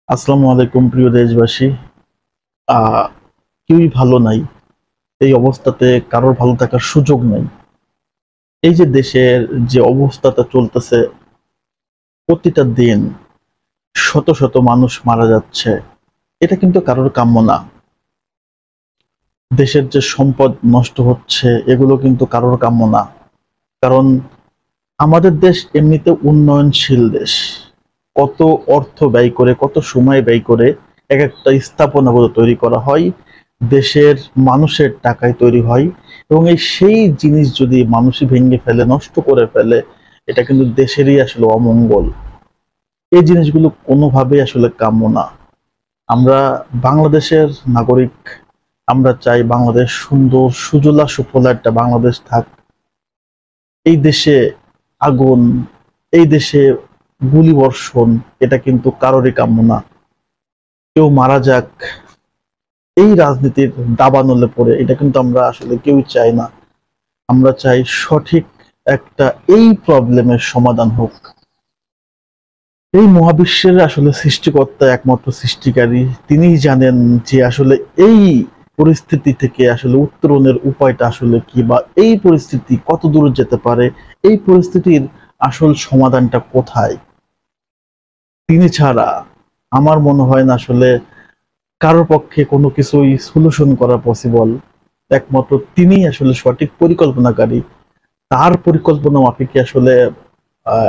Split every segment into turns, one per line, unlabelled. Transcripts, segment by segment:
আসসালামু আলাইকুম প্রিয় দেশবাসী। আহ কেউই ভালো নাই। এই অবস্থাতে কারোর ভালো থাকার সুযোগ নাই। এই যে দেশের যে অবস্থাটা চলতেছে, প্রতিটা দিন শত শত মানুষ মারা যাচ্ছে, এটা কিন্তু কারোর কাম্য না। দেশের যে সম্পদ নষ্ট হচ্ছে, এগুলো কিন্তু কারোর কাম্য না। কারণ আমাদের দেশ এমনিতে উন্নয়নশীল দেশ। কত অর্থ ব্যয় করে, কত সময় ব্যয় করে এক একটা স্থাপনাগুলো তৈরি করা হয়, দেশের মানুষের টাকায় তৈরি হয়। এবং সেই জিনিস যদি মানুষই ভেঙে ফেলে, নষ্ট করে ফেলে, এটা কিন্তু দেশেরই আসলে অমঙ্গল। এই জিনিসগুলো কোনোভাবেই আসলে কাম্য না। আমরা বাংলাদেশের নাগরিক। আমরা চাই বাংলাদেশ সুন্দর সুজলা সুফলা একটা বাংলাদেশ থাক। এই দেশে আগুন, এই দেশে গুলিবর্ষণ, এটা কিন্তু কারোরই কাম্য না। কেউ মারা যাক এই রাজনীতির দাবানলে পড়ে, এটা কিন্তু আমরা আসলে কেউই চাই না। আমরা চাই সঠিক একটা এই প্রবলেমের সমাধান হোক। এই মহাবিশ্বের আসলে সৃষ্টিকর্তা, একমাত্র সৃষ্টিকারী, তিনিই জানেন যে আসলে এই পরিস্থিতি থেকে আসলে উত্তরণের উপায়টা আসলে কি, বা এই পরিস্থিতি কত দূর যেতে পারে, এই পরিস্থিতির আসল সমাধানটা কোথায়। তিনি ছাড়া আমার মনে হয় না আসলে কারোর পক্ষে কোনো কিছুই সলিউশন করা পসিবল। একমাত্র তিনিই আসলে সঠিক পরিকল্পনাকারী। তার পরিকল্পনা মাফিকই আসলে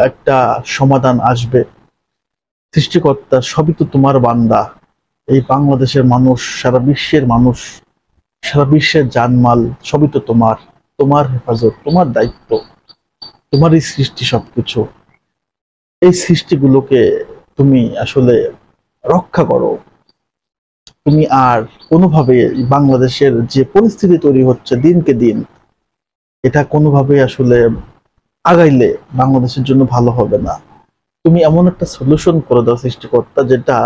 একটা সমাধান আসবে। সৃষ্টিকর্তা, সবই তো তোমার বান্দা। এই বাংলাদেশের মানুষ, সারা বিশ্বের মানুষ, সারা বিশ্বের জানমাল, সবই তো তোমার। তোমার হেফাজত, তোমার দায়িত্ব, তোমারই সৃষ্টি সবকিছু। এই সৃষ্টিগুলোকে তুমি আসলে রক্ষা করো। তুমি আর কোনোভাবে বাংলাদেশের যে পরিস্থিতি তৈরি হচ্ছে দিনকে দিন, এটা কোনোভাবে আসলে আগাইলে বাংলাদেশের জন্য ভালো হবে না। তুমি এমন একটা সলিউশন করে দাও সৃষ্টিকর্তা, যেটা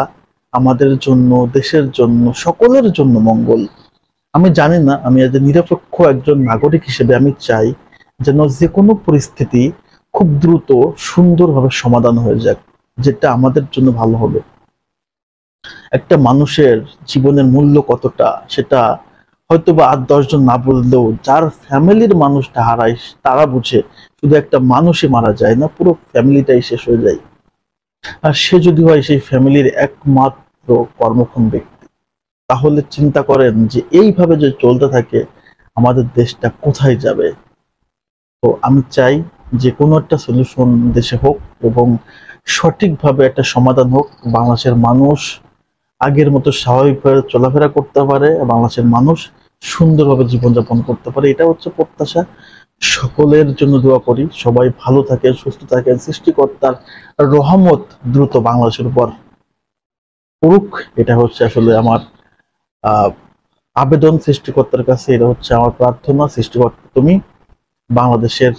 আমাদের জন্য, দেশের জন্য, সকলের জন্য মঙ্গল। আমি জানি না, আমি এজ এ নিরপেক্ষ একজন নাগরিক হিসেবে আমি চাই যেন যে কোনো পরিস্থিতি খুব দ্রুত সুন্দরভাবে সমাধান হয়ে যাক, যেটা আমাদের জন্য ভালো হবে। একটা মানুষের জীবনের মূল্য কতটা, সেটা হয়তো বা 8-10 জন না বললেও যার ফ্যামিলির মানুষটা হারায় তারা বুঝে। শুধু একটা মানুষই মারা যায় না, পুরো ফ্যামিলিটাই শেষ হয়ে যায়। আর সে যদি হয় সেই ফ্যামিলির একমাত্র কর্মক্ষম ব্যক্তি, তাহলে চিন্তা করেন যে এইভাবে যে চলতে থাকে আমাদের দেশটা কোথায় যাবে। তো আমি চাই যে কোনো একটা সলিউশন দেশে হোক, এবং সঠিকভাবে একটা সমাধান হোক। বাংলাদেশের মানুষ আগের মতো স্বাভাবিকভাবে চলাফেরা করতে পারে, বাংলাদেশের মানুষ সুন্দরভাবে জীবনযাপন করতে পারে, এটা হচ্ছে প্রত্যাশা। সকলের জন্য দোয়া করি, সবাই ভালো থাকেন, সুস্থ থাকেন, সৃষ্টিকর্তার রহমত দ্রুত বাংলাদেশের উপর পড়ুক। এটা হচ্ছে আসলে আমার আহ আবেদন সৃষ্টিকর্তার কাছে, এটা হচ্ছে আমার প্রার্থনা। সৃষ্টিকর্তা, তুমি বাংলাদেশের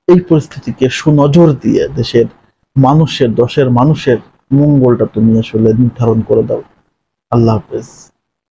এই পরিস্থিতিকে সুনজর দিয়ে দেশের মানুষের, দেশের মানুষের মঙ্গলটা তুমি আসলে নির্ধারণ করে দাও। আল্লাহ হাফেজ।